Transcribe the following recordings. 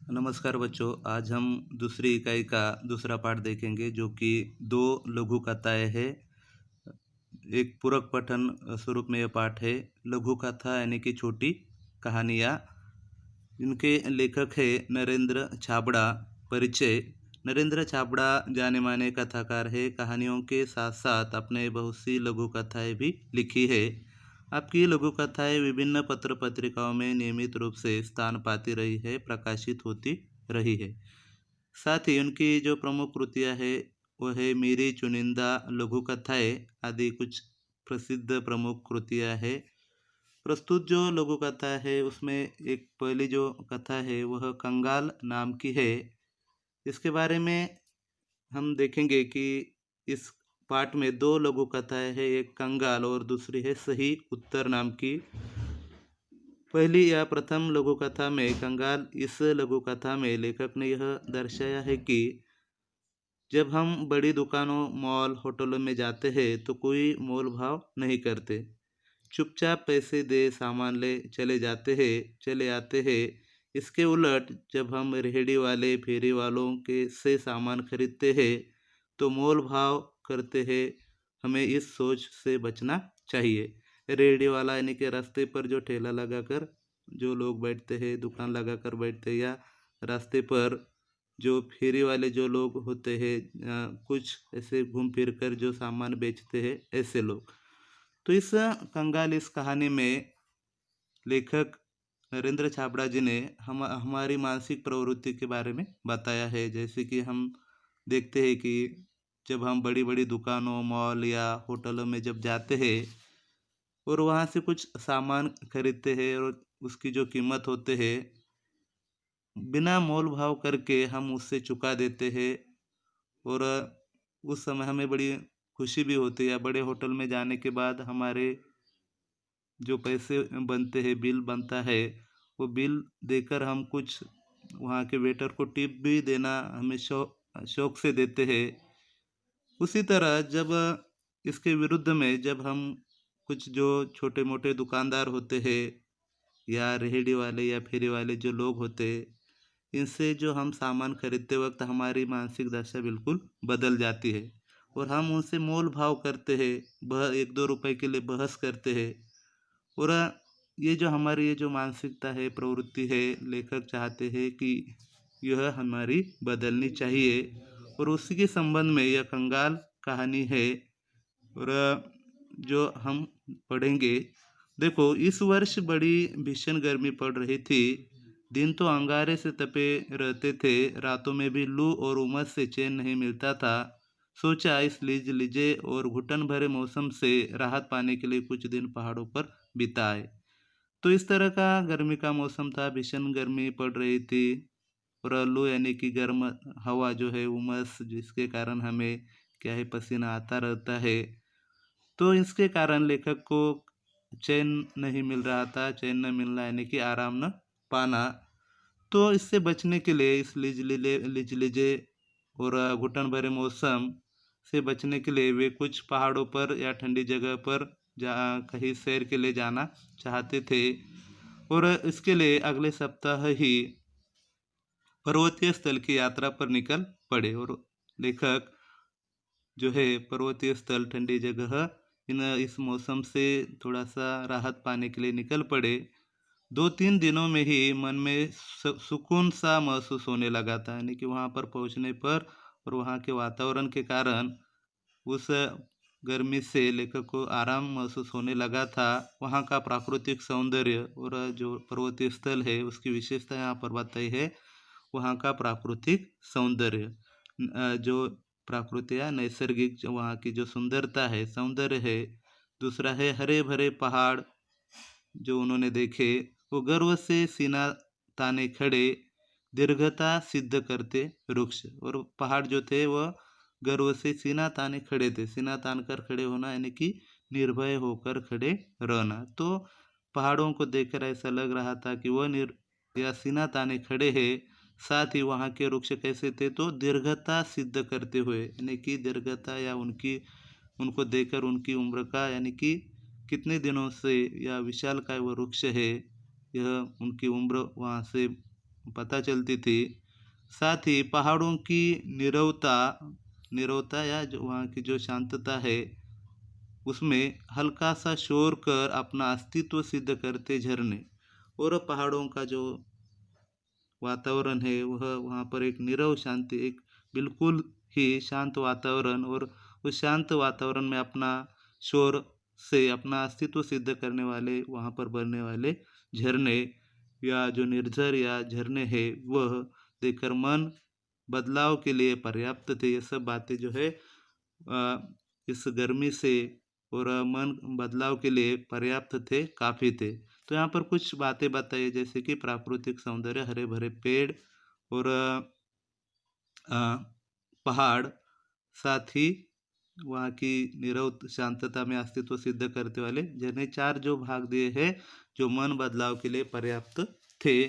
नमस्कार बच्चों, आज हम दूसरी इकाई का दूसरा पाठ देखेंगे जो कि दो लघु कथाएं हैं। एक पूरक पठन स्वरूप में यह पाठ है। लघु कथा यानी कि छोटी कहानियाँ। इनके लेखक है नरेंद्र छाबड़ा। परिचय। नरेंद्र छाबड़ा जाने माने कथाकार है। कहानियों के साथ साथ अपने बहुत सी लघु कथाएं भी लिखी है। आपकी लघु कथाएं विभिन्न पत्र पत्रिकाओं में नियमित रूप से स्थान पाती रही है, प्रकाशित होती रही है। साथ ही उनकी जो प्रमुख कृतियाँ है वह है मेरी चुनिंदा लघु कथाएं आदि कुछ प्रसिद्ध प्रमुख कृतियाँ है। प्रस्तुत जो लघु कथा है उसमें एक पहली जो कथा है वह कंगाल नाम की है। इसके बारे में हम देखेंगे कि इस पाठ में दो लघु कथाएं हैं, एक कंगाल और दूसरी है सही उत्तर नाम की। पहली या प्रथम लघु कथा में कंगाल, इस लघु कथा में लेखक ने यह दर्शाया है कि जब हम बड़ी दुकानों, मॉल, होटलों में जाते हैं तो कोई मोल भाव नहीं करते। चुपचाप पैसे दे सामान ले चले जाते हैं, चले आते हैं। इसके उलट जब हम रेहड़ी वाले, फेरी वालों के से सामान खरीदते हैं तो मोल भाव करते हैं। हमें इस सोच से बचना चाहिए। रेहड़ी वाला यानी कि रास्ते पर जो ठेला लगाकर जो लोग बैठते हैं, दुकान लगाकर बैठते हैं, या रास्ते पर जो फेरी वाले जो लोग होते हैं, कुछ ऐसे घूम फिर कर जो सामान बेचते हैं, ऐसे लोग। तो इस कंगाल इस कहानी में लेखक नरेंद्र छाबड़ा जी ने हमारी मानसिक प्रवृत्ति के बारे में बताया है। जैसे कि हम देखते हैं कि जब हम बड़ी बड़ी दुकानों, मॉल या होटलों में जब जाते हैं और वहाँ से कुछ सामान खरीदते हैं और उसकी जो कीमत होते हैं बिना मोल भाव करके हम उससे चुका देते हैं। और उस समय हमें बड़ी खुशी भी होती है। बड़े होटल में जाने के बाद हमारे जो पैसे बनते हैं, बिल बनता है, वो बिल देकर हम कुछ वहाँ के वेटर को टिप भी देना हमें शौक से देते हैं। उसी तरह जब इसके विरुद्ध में जब हम कुछ जो छोटे मोटे दुकानदार होते हैं या रेहड़ी वाले या फेरी वाले जो लोग होते हैं, इनसे जो हम सामान खरीदते वक्त हमारी मानसिक दशा बिल्कुल बदल जाती है और हम उनसे मोल भाव करते हैं, बह 1-2 रुपए के लिए बहस करते हैं। और ये जो हमारी ये जो मानसिकता है, प्रवृत्ति है, लेखक चाहते हैं कि यह हमारी बदलनी चाहिए। और उसी के संबंध में यह कंगाल कहानी है। और जो हम पढ़ेंगे, देखो इस वर्ष बड़ी भीषण गर्मी पड़ रही थी। दिन तो अंगारे से तपे रहते थे, रातों में भी लू और उमस से चैन नहीं मिलता था। सोचा इस लीजे और घुटन भरे मौसम से राहत पाने के लिए कुछ दिन पहाड़ों पर बिताए। तो इस तरह का गर्मी का मौसम था, भीषण गर्मी पड़ रही थी। और लू यानी कि गर्म हवा जो है, उमस, जिसके कारण हमें क्या है पसीना आता रहता है। तो इसके कारण लेखक को चैन नहीं मिल रहा था। चैन न मिलना यानी कि आराम न पाना। तो इससे बचने के लिए इस लिजलिजे और घुटन भरे मौसम से बचने के लिए वे कुछ पहाड़ों पर या ठंडी जगह पर जहाँ कहीं सैर के लिए जाना चाहते थे। और इसके लिए अगले सप्ताह ही पर्वतीय स्थल की यात्रा पर निकल पड़े। और लेखक जो है पर्वतीय स्थल, ठंडी जगह, इस मौसम से थोड़ा सा राहत पाने के लिए निकल पड़े। 2-3 दिनों में ही मन में सुकून सा महसूस होने लगा था। यानी कि वहाँ पर पहुँचने पर और वहाँ के वातावरण के कारण उस गर्मी से लेखक को आराम महसूस होने लगा था। वहाँ का प्राकृतिक सौंदर्य और जो पर्वतीय स्थल है उसकी विशेषता यहाँ पर बताई है। वहाँ का प्राकृतिक सौंदर्य, जो प्राकृतिक या नैसर्गिक जो वहाँ की जो सुंदरता है, सौंदर्य है। दूसरा है हरे भरे पहाड़ जो उन्होंने देखे, वो गर्व से सीना ताने खड़े, दीर्घता सिद्ध करते वृक्ष। और पहाड़ जो थे वह गर्व से सीना ताने खड़े थे। सीना तान कर खड़े होना यानी कि निर्भय होकर खड़े रहना। तो पहाड़ों को देखकर ऐसा लग रहा था कि वह या सीना ताने खड़े हैं। साथ ही वहाँ के वृक्ष कैसे थे, तो दीर्घता सिद्ध करते हुए, यानी कि दीर्घता या उनको देखकर उनकी उम्र का, यानी कि कितने दिनों से या विशालकाय वह वृक्ष है, यह उनकी उम्र वहाँ से पता चलती थी। साथ ही पहाड़ों की नीरवता नीरवता या जो वहाँ की जो शांतता है, उसमें हल्का सा शोर कर अपना अस्तित्व सिद्ध करते झरने, और पहाड़ों का जो वातावरण है वह वहाँ पर एक नीरव शांति, एक बिल्कुल ही शांत वातावरण, और उस शांत वातावरण में अपना शोर से अपना अस्तित्व सिद्ध करने वाले वहाँ पर बनने वाले झरने या जो निर्झर या झरने हैं, वह देखकर मन बदलाव के लिए पर्याप्त थे। ये सब बातें जो है इस गर्मी से और मन बदलाव के लिए पर्याप्त थे, काफ़ी थे। तो यहाँ पर कुछ बातें बताइए, जैसे कि प्राकृतिक सौंदर्य, हरे भरे पेड़ और अ, पहाड़, साथ ही वहाँ की नीरव शांतता में अस्तित्व सिद्ध करते वाले झरने, चार जो भाग दिए हैं जो मन बदलाव के लिए पर्याप्त थे।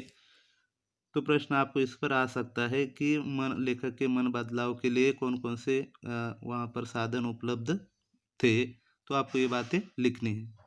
तो प्रश्न आपको इस पर आ सकता है कि मन लेखक के मन बदलाव के लिए कौन कौन से वहाँ पर साधन उपलब्ध थे। तो आपको ये बातें लिखनी है।